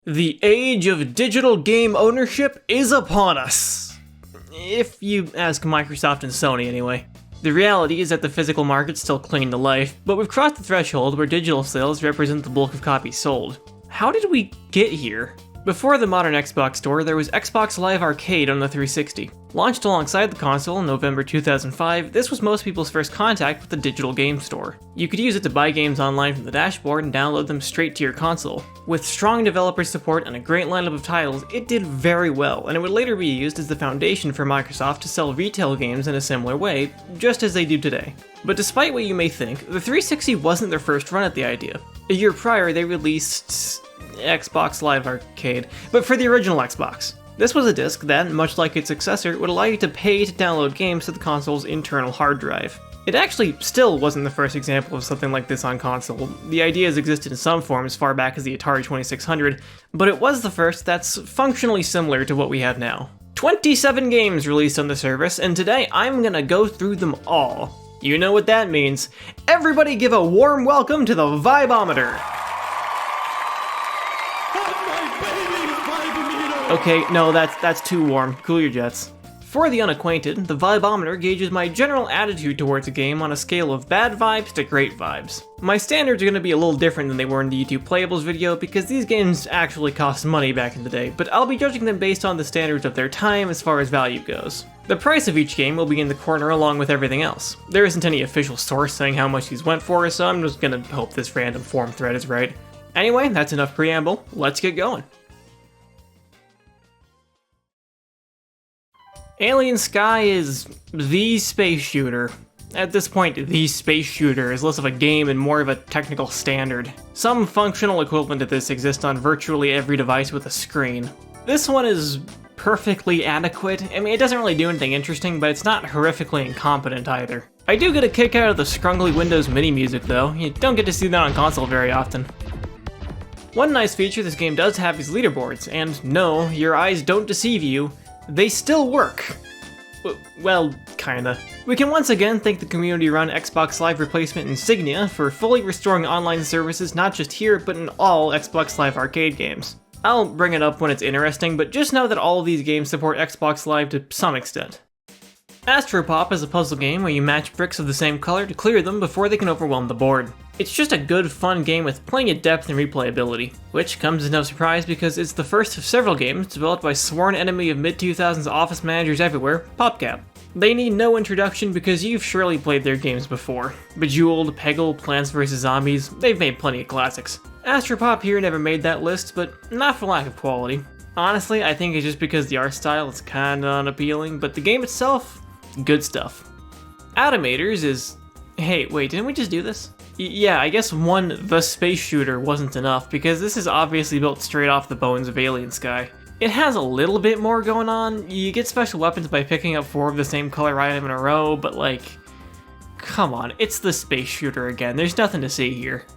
The age of digital game ownership is upon us. If you ask Microsoft and Sony anyway. The reality is that the physical market's still clinging to life, but we've crossed the threshold where digital sales represent the bulk of copies sold. How did we get here? Before the modern Xbox store, there was Xbox Live Arcade on the 360. Launched alongside the console in November 2005, this was most people's first contact with the digital game store. You could use it to buy games online from the dashboard and download them straight to your console. With strong developer support and a great lineup of titles, it did very well, and it would later be used as the foundation for Microsoft to sell retail games in a similar way, just as they do today. But despite what you may think, the 360 wasn't their first run at the idea. A year prior, they released Xbox Live Arcade, but for the original Xbox. This was a disc that, much like its successor, would allow you to pay to download games to the console's internal hard drive. It actually still wasn't the first example of something like this on console. The ideas existed in some form as far back as the Atari 2600, but it was the first that's functionally similar to what we have now. 27 games released on the service, and today I'm gonna go through them all. You know what that means. Everybody give a warm welcome to the Vibometer! Okay, no, that's too warm. Cool your jets. For the unacquainted, the Vibometer gauges my general attitude towards a game on a scale of bad vibes to great vibes. My standards are going to be a little different than they were in the YouTube Playables video because these games actually cost money back in the day, but I'll be judging them based on the standards of their time as far as value goes. The price of each game will be in the corner along with everything else. There isn't any official source saying how much these went for, so I'm just gonna hope this random forum thread is right. Anyway, that's enough preamble, let's get going. Alien Sky is the space shooter. At this point, the space shooter is less of a game and more of a technical standard. Some functional equivalent of this exists on virtually every device with a screen. This one is perfectly adequate. I mean, it doesn't really do anything interesting, but it's not horrifically incompetent either. I do get a kick out of the scrungly Windows MIDI music though. You don't get to see that on console very often. One nice feature this game does have is leaderboards, and no, your eyes don't deceive you. They still work. Well, kinda. We can once again thank the community-run Xbox Live replacement Insignia for fully restoring online services not just here, but in all Xbox Live Arcade games. I'll bring it up when it's interesting, but just know that all of these games support Xbox Live to some extent. AstroPop is a puzzle game where you match bricks of the same color to clear them before they can overwhelm the board. It's just a good, fun game with plenty of depth and replayability, which comes as no surprise because it's the first of several games developed by sworn enemy of mid-2000s office managers everywhere, PopCap. They need no introduction because you've surely played their games before. Bejeweled, Peggle, Plants vs. Zombies, they've made plenty of classics. AstroPop here never made that list, but not for lack of quality. Honestly, I think it's just because the art style is kinda unappealing, but the game itself, good stuff. Adomaders is... Hey, wait, didn't we just do this? Yeah, I guess the space shooter wasn't enough, because this is obviously built straight off the bones of Alien Sky. It has a little bit more going on. You get special weapons by picking up 4 of the same color item in a row, but like, come on, it's the space shooter again. There's nothing to see here.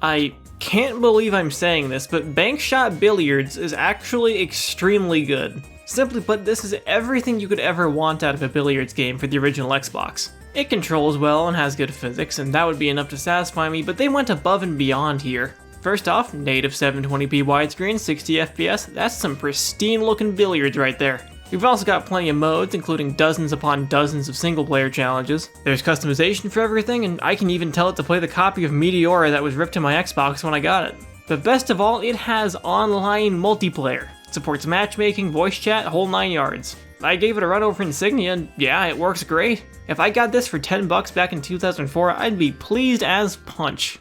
I can't believe I'm saying this, but Bankshot Billiards is actually extremely good. Simply put, this is everything you could ever want out of a billiards game for the original Xbox. It controls well and has good physics, and that would be enough to satisfy me, but they went above and beyond here. First off, native 720p widescreen, 60 FPS, that's some pristine looking billiards right there. We've also got plenty of modes, including dozens upon dozens of single player challenges. There's customization for everything, and I can even tell it to play the copy of Meteora that was ripped to my Xbox when I got it. But best of all, it has online multiplayer. It supports matchmaking, voice chat, whole 9 yards. I gave it a run over Insignia, and yeah, it works great. If I got this for $10 back in 2004, I'd be pleased as punch.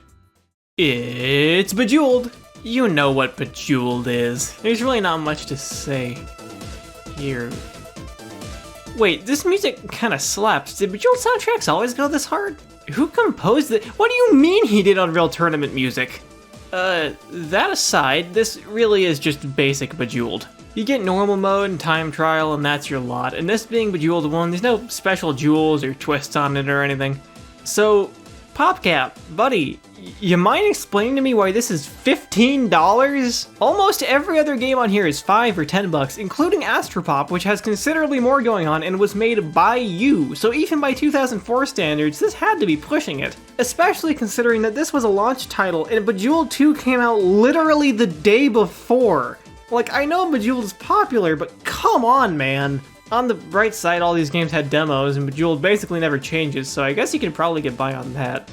It's Bejeweled! You know what Bejeweled is. There's really not much to say here. Wait, this music kinda slaps. Did Bejeweled soundtracks always go this hard? Who composed it? What do you mean he did Unreal Tournament music? That aside, this really is just basic Bejeweled. You get normal mode and time trial, and that's your lot. And this being Bejeweled 1, there's no special jewels or twists on it or anything. So, PopCap, buddy, you mind explaining to me why this is $15? Almost every other game on here is $5 or $10, including AstroPop, which has considerably more going on and was made by you. So even by 2004 standards, this had to be pushing it. especially considering that this was a launch title and Bejeweled 2 came out literally the day before. Like, I know Bejeweled is popular, but come on, man. On the bright side, all these games had demos, and Bejeweled basically never changes, so I guess you can probably get by on that.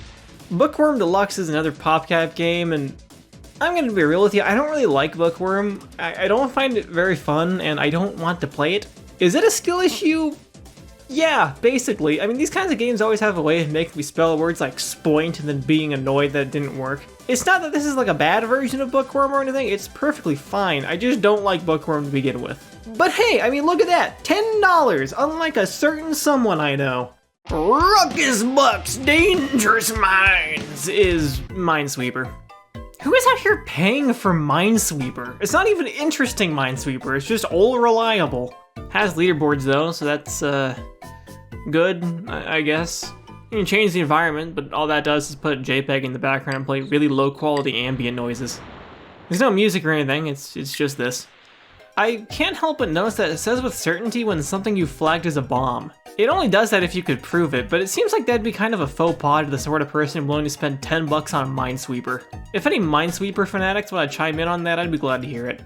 Bookworm Deluxe is another PopCap game, and I'm gonna be real with you, I don't really like Bookworm. I don't find it very fun, and I don't want to play it. Is it a skill issue? Yeah, basically. I mean, these kinds of games always have a way of making me spell words like spoint and then being annoyed that it didn't work. It's not that this is like a bad version of Bookworm or anything, it's perfectly fine. I just don't like Bookworm to begin with. But hey, I mean, look at that, $10, unlike a certain someone I know. Ruckus Bucks Dangerous Minds is Minesweeper. Who is out here paying for Minesweeper? It's not even interesting Minesweeper, it's just all reliable. Has leaderboards though, so that's good, I guess. You can change the environment, but all that does is put a JPEG in the background and play really low quality ambient noises. There's no music or anything, it's just this. I can't help but notice that it says with certainty when something you flagged is a bomb. It only does that if you could prove it, but it seems like that'd be kind of a faux pas to the sort of person willing to spend $10 on a Minesweeper. If any Minesweeper fanatics want to chime in on that, I'd be glad to hear it.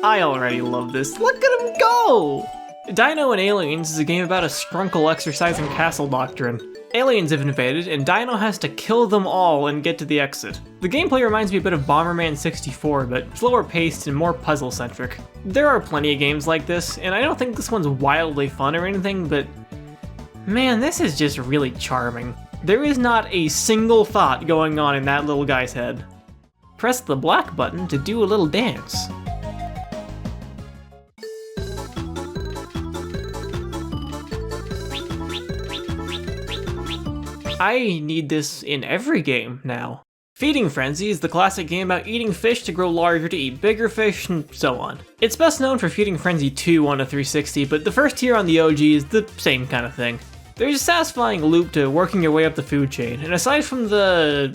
I already love this. Look at him go! Dino Aliens is a game about a scrunkle exercising castle doctrine. Aliens have invaded, and Dino has to kill them all and get to the exit. The gameplay reminds me a bit of Bomberman 64, but slower paced and more puzzle-centric. There are plenty of games like this, and I don't think this one's wildly fun or anything, but man, this is just really charming. There is not a single thought going on in that little guy's head. Press the black button to do a little dance. I need this in every game now. Feeding Frenzy is the classic game about eating fish to grow larger to eat bigger fish, and so on. It's best known for Feeding Frenzy 2 on a 360, but the first tier on the OG is the same kind of thing. There's a satisfying loop to working your way up the food chain, and aside from the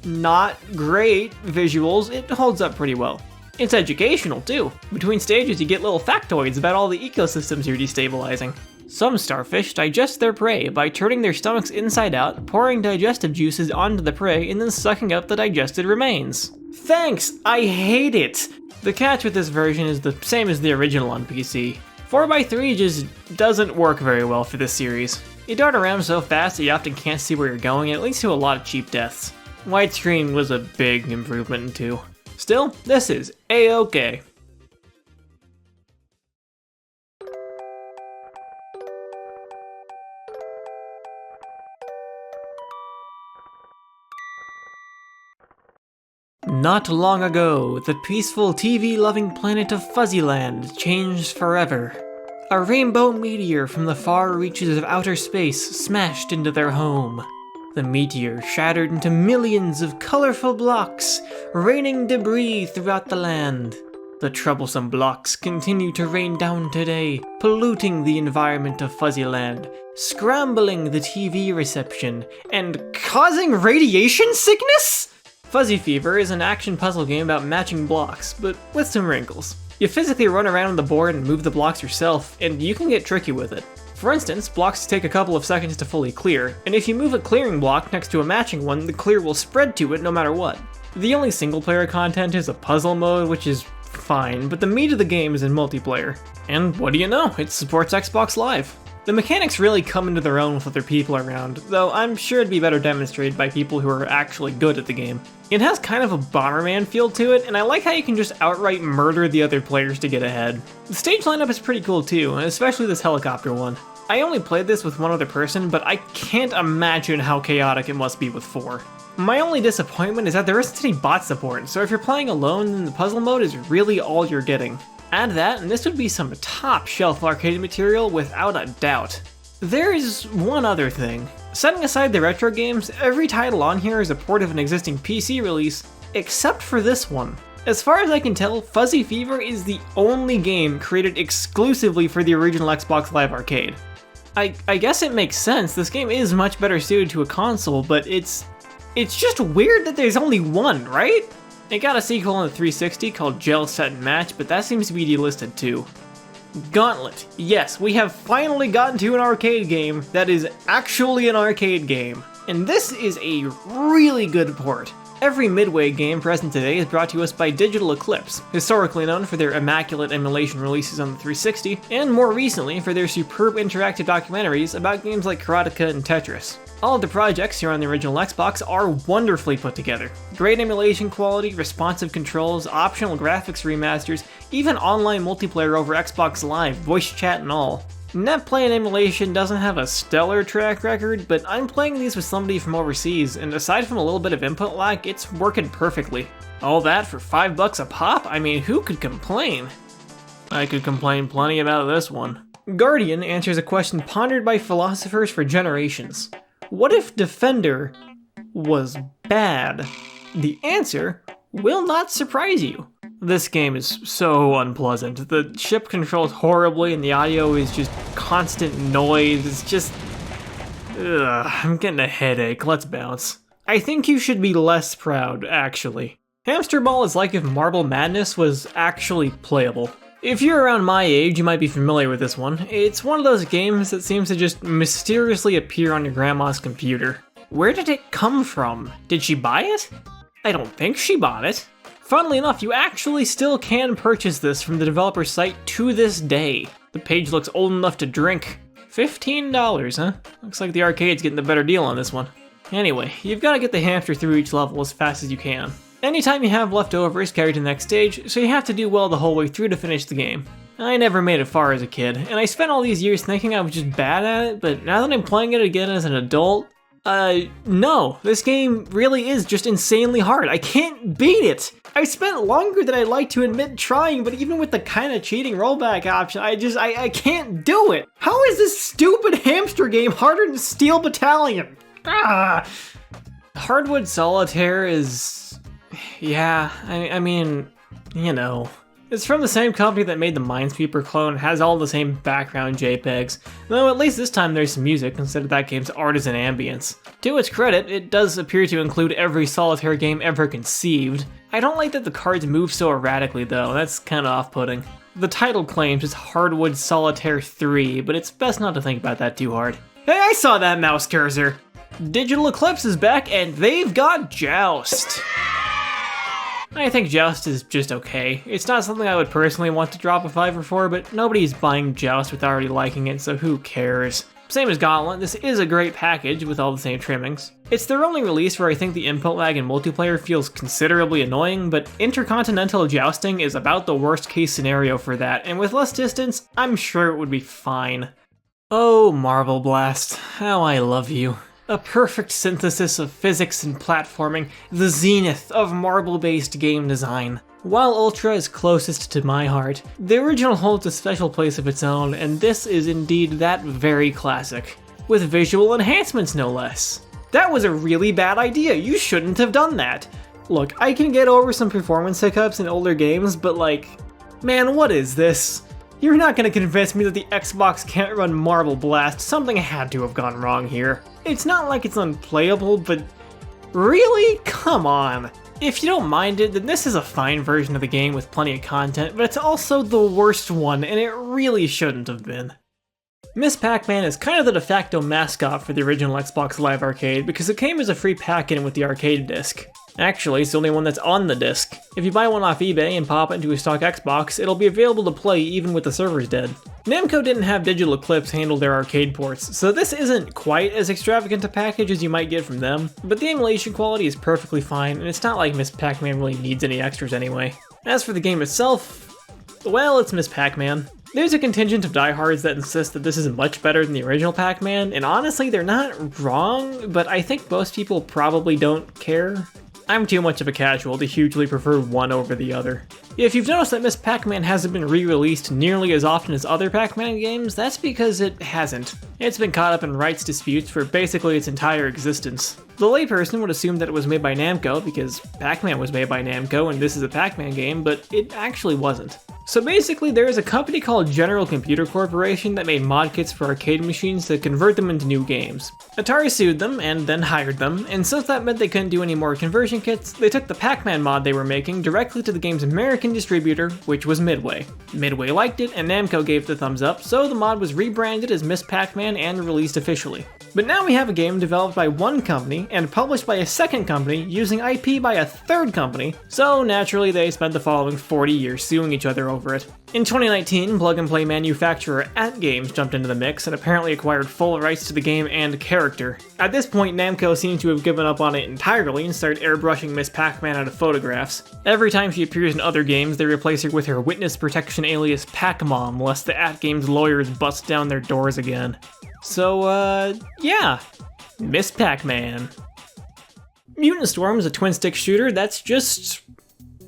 not great visuals, it holds up pretty well. It's educational too. Between stages you get little factoids about all the ecosystems you're destabilizing. Some starfish digest their prey by turning their stomachs inside out, pouring digestive juices onto the prey, and then sucking up the digested remains. Thanks! I hate it! The catch with this version is the same as the original on PC. 4x3 just doesn't work very well for this series. You dart around so fast that you often can't see where you're going, and it leads to a lot of cheap deaths. Widescreen was a big improvement too. Still, this is A-OK. Not long ago, the peaceful TV-loving planet of Fuzzyland changed forever. A rainbow meteor from the far reaches of outer space smashed into their home. The meteor shattered into millions of colorful blocks, raining debris throughout the land. The troublesome blocks continue to rain down today, polluting the environment of Fuzzyland, scrambling the TV reception, and causing radiation sickness? Fuzzee Fever is an action puzzle game about matching blocks, but with some wrinkles. You physically run around the board and move the blocks yourself, and you can get tricky with it. For instance, blocks take a couple of seconds to fully clear, and if you move a clearing block next to a matching one, the clear will spread to it no matter what. The only single-player content is a puzzle mode, which is fine, but the meat of the game is in multiplayer. And what do you know, it supports Xbox Live. The mechanics really come into their own with other people around, though I'm sure it'd be better demonstrated by people who are actually good at the game. It has kind of a Bomberman feel to it, and I like how you can just outright murder the other players to get ahead. The stage lineup is pretty cool too, especially this helicopter one. I only played this with one other person, but I can't imagine how chaotic it must be with 4. My only disappointment is that there isn't any bot support, so if you're playing alone, then the puzzle mode is really all you're getting. Add that, and this would be some top-shelf arcade material without a doubt. There is one other thing. Setting aside the retro games, every title on here is a port of an existing PC release, except for this one. As far as I can tell, Fuzzee Fever is the only game created exclusively for the original Xbox Live Arcade. I guess it makes sense, this game is much better suited to a console, but it's just weird that there's only one, right? It got a sequel on the 360 called Gel Set and Match, but that seems to be delisted too. Gauntlet. Yes, we have finally gotten to an arcade game that is actually an arcade game. And this is a really good port. Every Midway game present today is brought to us by Digital Eclipse, historically known for their immaculate emulation releases on the 360, and more recently for their superb interactive documentaries about games like Karateka and Tetris. All of the projects here on the original Xbox are wonderfully put together. Great emulation quality, responsive controls, optional graphics remasters, even online multiplayer over Xbox Live, voice chat and all. Netplay and emulation doesn't have a stellar track record, but I'm playing these with somebody from overseas, and aside from a little bit of input lag, it's working perfectly. All that for $5 a pop? I mean, who could complain? I could complain plenty about this one. Guardian answers a question pondered by philosophers for generations. What if Defender was bad? The answer will not surprise you. This game is so unpleasant. The ship controls horribly and the audio is just constant noise. It's just... Ugh, I'm getting a headache. Let's bounce. I think you should be less proud, actually. Hamsterball is like if Marble Madness was actually playable. If you're around my age, you might be familiar with this one. It's one of those games that seems to just mysteriously appear on your grandma's computer. Where did it come from? Did she buy it? I don't think she bought it. Funnily enough, you actually still can purchase this from the developer's site to this day. The page looks old enough to drink. $15, huh? Looks like the arcade's getting the better deal on this one. Anyway, you've got to get the hamster through each level as fast as you can. Anytime you have leftovers, carry to the next stage, so you have to do well the whole way through to finish the game. I never made it far as a kid, and I spent all these years thinking I was just bad at it, but now that I'm playing it again as an adult, no, this game really is just insanely hard. I can't beat it. I spent longer than I'd like to admit trying, but even with the kind of cheating rollback option, I can't do it. How is this stupid hamster game harder than Steel Battalion? Ah. Hardwood Solitaire is... yeah, I mean, you know. It's from the same company that made the Minesweeper clone, has all the same background JPEGs, though at least this time there's some music instead of that game's artisan ambience. To its credit, it does appear to include every solitaire game ever conceived. I don't like that the cards move so erratically though, that's kinda off-putting. The title claims it's Hardwood Solitaire 3, but it's best not to think about that too hard. Hey, I saw that mouse cursor! Digital Eclipse is back and they've got Joust! I think Joust is just okay. It's not something I would personally want to drop a $5 for, but nobody's buying Joust without already liking it, so who cares? Same as Gauntlet, this is a great package with all the same trimmings. It's their only release where I think the input lag in multiplayer feels considerably annoying, but intercontinental jousting is about the worst case scenario for that, and with less distance, I'm sure it would be fine. Oh, Marble Blast, how I love you. A perfect synthesis of physics and platforming, the zenith of marble-based game design. While Ultra is closest to my heart, the original holds a special place of its own, and this is indeed that very classic. With visual enhancements no less. That was a really bad idea, you shouldn't have done that. Look, I can get over some performance hiccups in older games, but like, man, what is this? You're not gonna convince me that the Xbox can't run Marble Blast. Something had to have gone wrong here. It's not like it's unplayable, but really? Come on. If you don't mind it, then this is a fine version of the game with plenty of content, but it's also the worst one, and it really shouldn't have been. Miss Pac-Man is kind of the de facto mascot for the original Xbox Live Arcade because it came as a free pack-in with the arcade disc. Actually, it's the only one that's on the disc. If you buy one off eBay and pop it into a stock Xbox, it'll be available to play even with the servers dead. Namco didn't have Digital Eclipse handle their arcade ports, so this isn't quite as extravagant a package as you might get from them, but the emulation quality is perfectly fine, and it's not like Miss Pac-Man really needs any extras anyway. As for the game itself, well, it's Miss Pac-Man. There's a contingent of diehards that insist that this is much better than the original Pac-Man, and honestly, they're not wrong, but I think most people probably don't care. I'm too much of a casual to hugely prefer one over the other. If you've noticed that Miss Pac-Man hasn't been re-released nearly as often as other Pac-Man games, that's because it hasn't. It's been caught up in rights disputes for basically its entire existence. The layperson would assume that it was made by Namco because Pac-Man was made by Namco and this is a Pac-Man game, but it actually wasn't. So basically, there is a company called General Computer Corporation that made mod kits for arcade machines to convert them into new games. Atari sued them and then hired them, and since that meant they couldn't do any more conversion kits, they took the Pac-Man mod they were making directly to the game's American distributor, which was Midway. Midway liked it, and Namco gave the thumbs up, so the mod was rebranded as Miss Pac-Man and released officially. But now we have a game developed by one company and published by a second company using IP by a third company, so naturally they spent the following 40 years suing each other over it. In 2019, plug-and-play manufacturer AtGames jumped into the mix and apparently acquired full rights to the game and character. At this point, Namco seems to have given up on it entirely and started airbrushing Miss Pac-Man out of photographs. Every time she appears in other games, they replace her with her witness protection alias Pac-Mom, lest the AtGames lawyers bust down their doors again. So, yeah, Miss Pac-Man. Mutant Storm is a twin-stick shooter that's just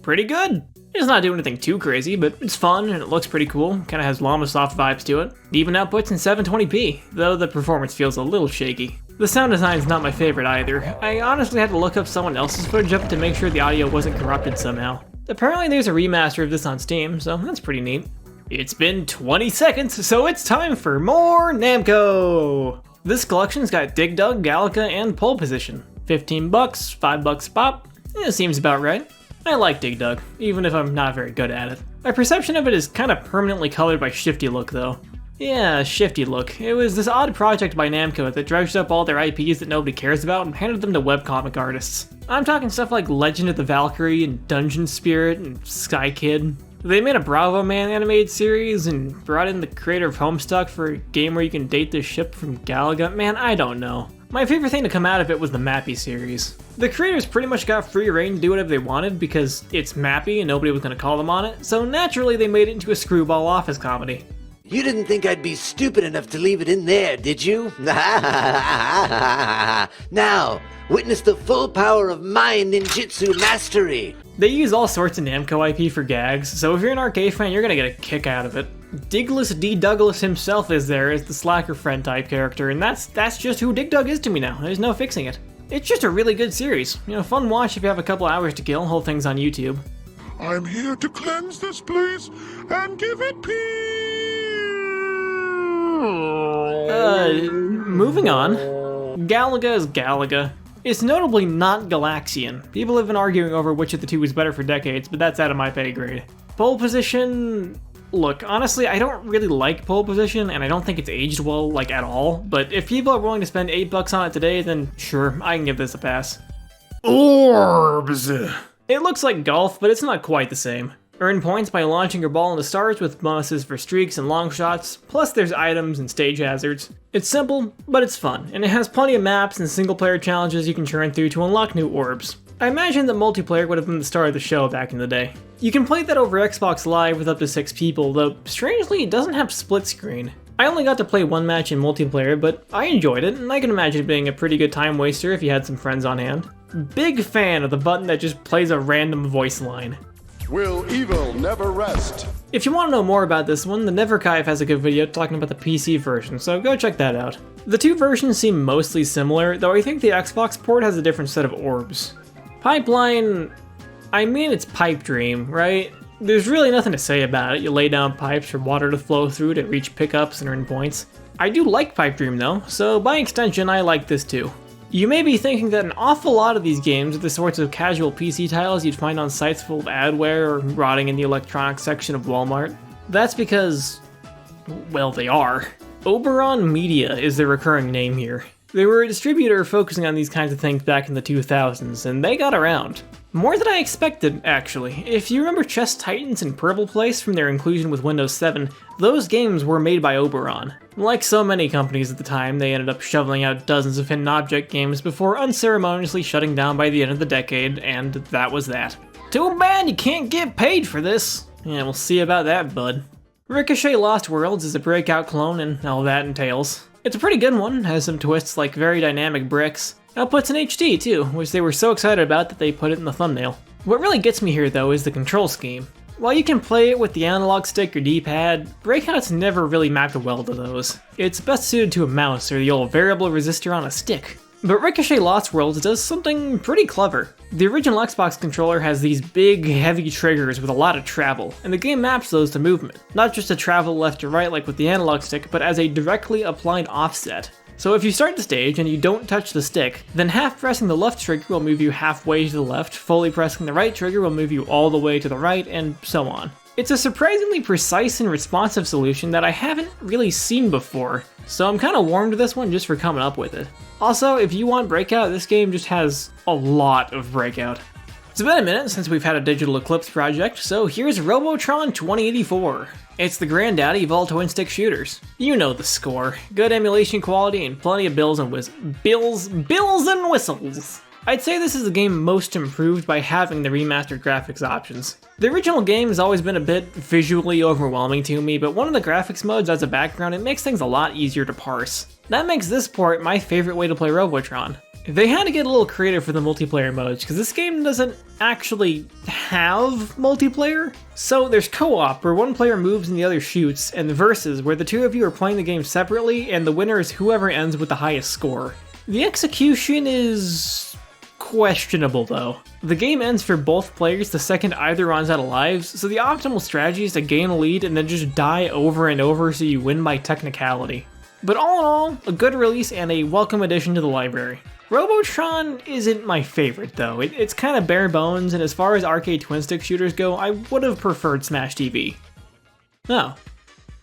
pretty good. It's not doing anything too crazy, but it's fun and it looks pretty cool. Kinda has Llama Soft vibes to it. It even outputs in 720p, though the performance feels a little shaky. The sound design's not my favorite either. I honestly had to look up someone else's footage of it to make sure the audio wasn't corrupted somehow. Apparently there's a remaster of this on Steam, so that's pretty neat. It's been 20 seconds, so it's time for more Namco! This collection's got Dig Dug, Galaga, and Pole Position. $15, $5 pop. It seems about right. I like Dig Dug, even if I'm not very good at it. My perception of it is kind of permanently colored by Shifty Look, though. Yeah, Shifty Look. It was this odd project by Namco that dredged up all their IPs that nobody cares about and handed them to webcomic artists. I'm talking stuff like Legend of the Valkyrie and Dungeon Spirit and Sky Kid. They made a Bravo Man animated series and brought in the creator of Homestuck for a game where you can date the ship from Galaga. Man, I don't know. My favorite thing to come out of it was the Mappy series. The creators pretty much got free reign to do whatever they wanted because it's Mappy and nobody was going to call them on it, so naturally they made it into a screwball office comedy. You didn't think I'd be stupid enough to leave it in there, did you? Now, witness the full power of my ninjutsu mastery. They use all sorts of Namco IP for gags, so if you're an arcade fan, you're gonna get a kick out of it. Digless D. Douglas himself is there as the slacker friend type character, and that's just who Dig Dug is to me now. There's no fixing it. It's just a really good series. You know, fun watch if you have a couple hours to kill. Whole thing's on YouTube. I'm here to cleanse this place and give it peace. Moving on. Galaga is Galaga. It's notably not Galaxian. People have been arguing over which of the two is better for decades, but that's out of my pay grade. Pole Position... Look, honestly, I don't really like Pole Position, and I don't think it's aged well, like, at all, but if people are willing to spend $8 on it today, then sure, I can give this a pass. Orbz. It looks like golf, but it's not quite the same. Earn points by launching your ball into stars with bonuses for streaks and long shots, plus there's items and stage hazards. It's simple, but it's fun, and it has plenty of maps and single-player challenges you can churn through to unlock new orbs. I imagine that multiplayer would have been the star of the show back in the day. You can play that over Xbox Live with up to 6 people, though strangely it doesn't have split screen. I only got to play one match in multiplayer, but I enjoyed it, and I can imagine it being a pretty good time waster if you had some friends on hand. Big fan of the button that just plays a random voice line. Will evil never rest? If you want to know more about this one, the Neverkive has a good video talking about the PC version, so go check that out. The two versions seem mostly similar, though I think the Xbox port has a different set of orbs. Pipeline... I mean, it's Pipe Dream, right? There's really nothing to say about it. You lay down pipes for water to flow through to reach pickups and earn points. I do like Pipe Dream though, so by extension I like this too. You may be thinking that an awful lot of these games are the sorts of casual PC titles you'd find on sites full of adware or rotting in the electronics section of Walmart. That's because, well, they are. Oberon Media is the recurring name here. They were a distributor focusing on these kinds of things back in the 2000s, and they got around. More than I expected, actually. If you remember Chess Titans and Purple Place from their inclusion with Windows 7, those games were made by Oberon. Like so many companies at the time, they ended up shoveling out dozens of hidden object games before unceremoniously shutting down by the end of the decade, and that was that. Too bad you can't get paid for this. Yeah, we'll see about that, bud. Ricochet Lost Worlds is a breakout clone and all that entails. It's a pretty good one, has some twists like very dynamic bricks. Outputs in HD too, which they were so excited about that they put it in the thumbnail. What really gets me here though is the control scheme. While you can play it with the analog stick or D-pad, Breakout's never really mapped well to those. It's best suited to a mouse or the old variable resistor on a stick. But Ricochet Lost Worlds does something pretty clever. The original Xbox controller has these big, heavy triggers with a lot of travel, and the game maps those to movement. Not just to travel left to right like with the analog stick, but as a directly applied offset. So if you start the stage and you don't touch the stick, then half pressing the left trigger will move you halfway to the left, fully pressing the right trigger will move you all the way to the right, and so on. It's a surprisingly precise and responsive solution that I haven't really seen before, so I'm kinda warm to this one just for coming up with it. Also, if you want Breakout, this game just has a lot of Breakout. It's been a minute since we've had a Digital Eclipse project, so here's Robotron 2084. It's the granddaddy of all twin-stick shooters. You know the score. Good emulation quality and plenty of bills and whistles. I'd say this is the game most improved by having the remastered graphics options. The original game has always been a bit visually overwhelming to me, but one of the graphics modes as a background, it makes things a lot easier to parse. That makes this port my favorite way to play Robotron. They had to get a little creative for the multiplayer modes, because this game doesn't actually have multiplayer. So there's co-op, where one player moves and the other shoots, and the versus, where the two of you are playing the game separately, and the winner is whoever ends with the highest score. The execution is questionable though. The game ends for both players the second either runs out of lives, so the optimal strategy is to gain a lead and then just die over and over so you win by technicality. But all in all, a good release and a welcome addition to the library. Robotron isn't my favorite though. It's kind of bare bones, and as far as arcade twin-stick shooters go, I would have preferred Smash TV. Oh.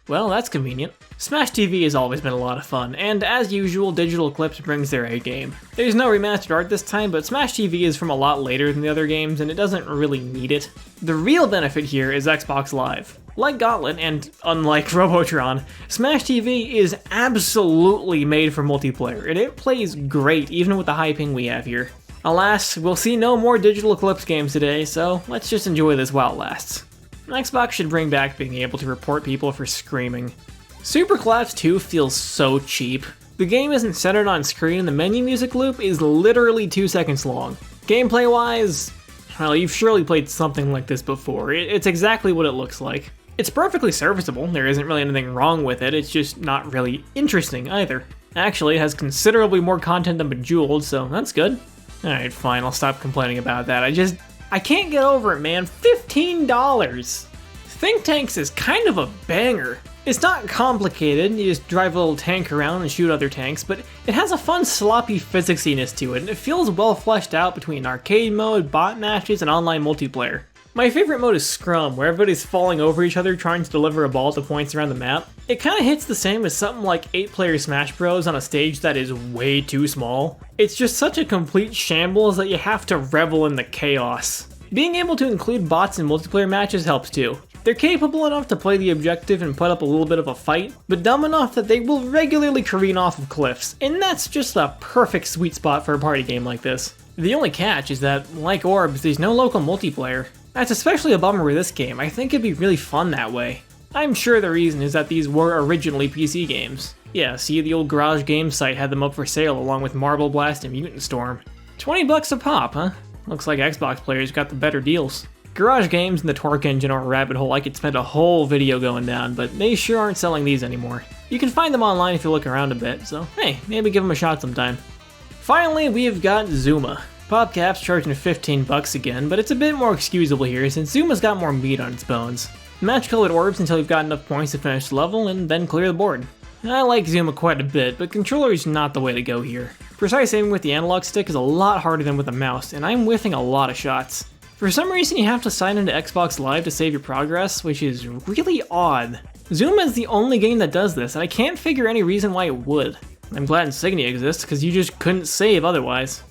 Well, that's convenient. Smash TV has always been a lot of fun, and as usual, Digital Eclipse brings their A game. There's no remastered art this time, but Smash TV is from a lot later than the other games, and it doesn't really need it. The real benefit here is Xbox Live. Like Gauntlet, and unlike Robotron, Smash TV is absolutely made for multiplayer, and it plays great even with the high ping we have here. Alas, we'll see no more Digital Eclipse games today, so let's just enjoy this while it lasts. Xbox should bring back being able to report people for screaming. Super Collapse 2 feels so cheap. The game isn't centered on screen and the menu music loop is literally 2 seconds long. Gameplay wise, well, you've surely played something like this before. It's exactly what it looks like. It's perfectly serviceable, there isn't really anything wrong with it, it's just not really interesting either. Actually, it has considerably more content than Bejeweled, so that's good. Alright, fine, I'll stop complaining about that. I can't get over it, man. $15! ThinkTanks is kind of a banger. It's not complicated, you just drive a little tank around and shoot other tanks, but it has a fun sloppy physicsiness to it, and it feels well fleshed out between arcade mode, bot matches, and online multiplayer. My favorite mode is Scrum, where everybody's falling over each other trying to deliver a ball to points around the map. It kinda hits the same as something like 8-player Smash Bros on a stage that is way too small. It's just such a complete shambles that you have to revel in the chaos. Being able to include bots in multiplayer matches helps too. They're capable enough to play the objective and put up a little bit of a fight, but dumb enough that they will regularly careen off of cliffs, and that's just a perfect sweet spot for a party game like this. The only catch is that, like Orbz, there's no local multiplayer. That's especially a bummer with this game. I think it'd be really fun that way. I'm sure the reason is that these were originally PC games. Yeah, see, the old Garage Games site had them up for sale along with Marble Blast and Mutant Storm. $20 a pop, huh? Looks like Xbox players got the better deals. Garage Games and the Torque Engine are a rabbit hole I could spend a whole video going down, but they sure aren't selling these anymore. You can find them online if you look around a bit, so hey, maybe give them a shot sometime. Finally, we've got Zuma. PopCap's charging $15 again, but it's a bit more excusable here since Zuma's got more meat on its bones. Match colored orbs until you've got enough points to finish the level, and then clear the board. I like Zuma quite a bit, but controller is not the way to go here. Precise aiming with the analog stick is a lot harder than with a mouse, and I'm whiffing a lot of shots. For some reason you have to sign into Xbox Live to save your progress, which is really odd. Zuma is the only game that does this, and I can't figure any reason why it would. I'm glad Insignia exists, because you just couldn't save otherwise.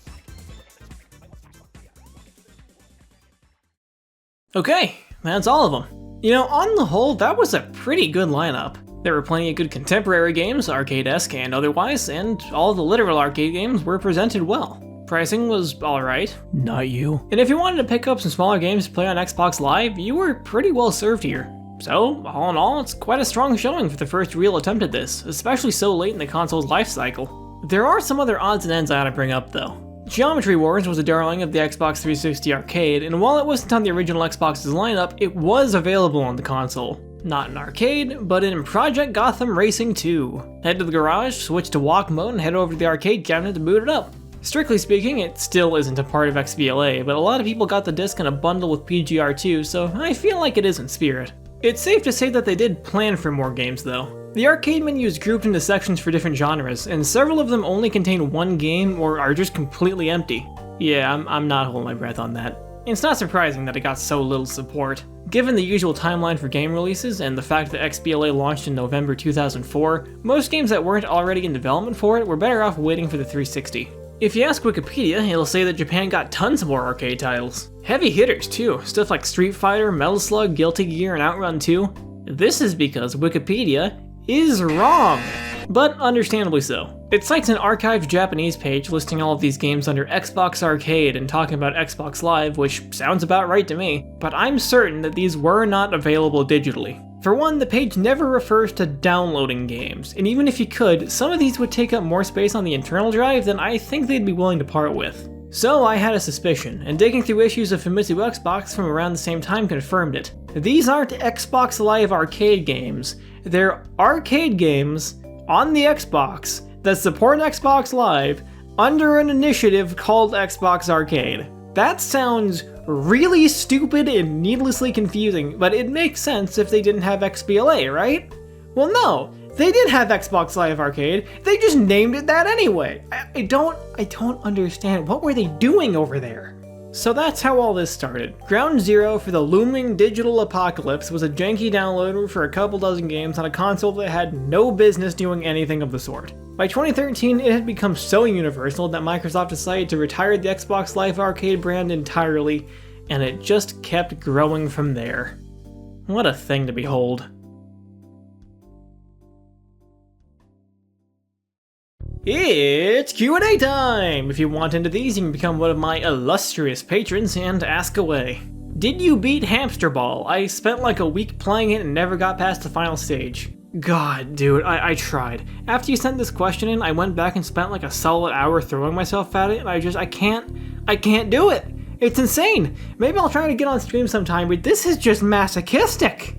Okay, that's all of them. You know, on the whole, that was a pretty good lineup. There were plenty of good contemporary games, arcade-esque and otherwise, and all the literal arcade games were presented well. Pricing was alright. Not you. And if you wanted to pick up some smaller games to play on Xbox Live, you were pretty well served here. So, all in all, it's quite a strong showing for the first real attempt at this, especially so late in the console's life cycle. There are some other odds and ends I ought to bring up though. Geometry Wars was a darling of the Xbox 360 arcade, and while it wasn't on the original Xbox's lineup, it was available on the console. Not in arcade, but in Project Gotham Racing 2. Head to the garage, switch to walk mode, and head over to the arcade cabinet to boot it up. Strictly speaking, it still isn't a part of XBLA, but a lot of people got the disc in a bundle with PGR2, so I feel like it is in spirit. It's safe to say that they did plan for more games though. The arcade menu is grouped into sections for different genres, and several of them only contain one game or are just completely empty. Yeah, I'm not holding my breath on that. It's not surprising that it got so little support. Given the usual timeline for game releases and the fact that XBLA launched in November 2004, most games that weren't already in development for it were better off waiting for the 360. If you ask Wikipedia, it'll say that Japan got tons more arcade titles. Heavy hitters too, stuff like Street Fighter, Metal Slug, Guilty Gear, and Outrun 2. This is because Wikipedia is wrong, but understandably so. It cites an archived Japanese page listing all of these games under Xbox Arcade and talking about Xbox Live, which sounds about right to me, but I'm certain that these were not available digitally. For one, the page never refers to downloading games, and even if you could, some of these would take up more space on the internal drive than I think they'd be willing to part with. So I had a suspicion, and digging through issues of Famitsu Xbox from around the same time confirmed it. These aren't Xbox Live arcade games, they're arcade games on the Xbox that support Xbox Live under an initiative called Xbox Arcade. That sounds really stupid and needlessly confusing, but it makes sense if they didn't have XBLA, right? Well, no, they did have Xbox Live Arcade, they just named it that anyway. I don't understand, what were they doing over there? So that's how all this started. Ground zero for the looming digital apocalypse was a janky downloader for a couple dozen games on a console that had no business doing anything of the sort. By 2013, it had become so universal that Microsoft decided to retire the Xbox Live Arcade brand entirely, and it just kept growing from there. What a thing to behold. It's Q&A time! If you want into these, you can become one of my illustrious patrons and ask away. Did you beat Hamsterball? I spent like a week playing it and never got past the final stage. God, dude, I tried. After you sent this question in, I went back and spent like a solid hour throwing myself at it, and I can't do it! It's insane! Maybe I'll try to get on stream sometime, but this is just masochistic!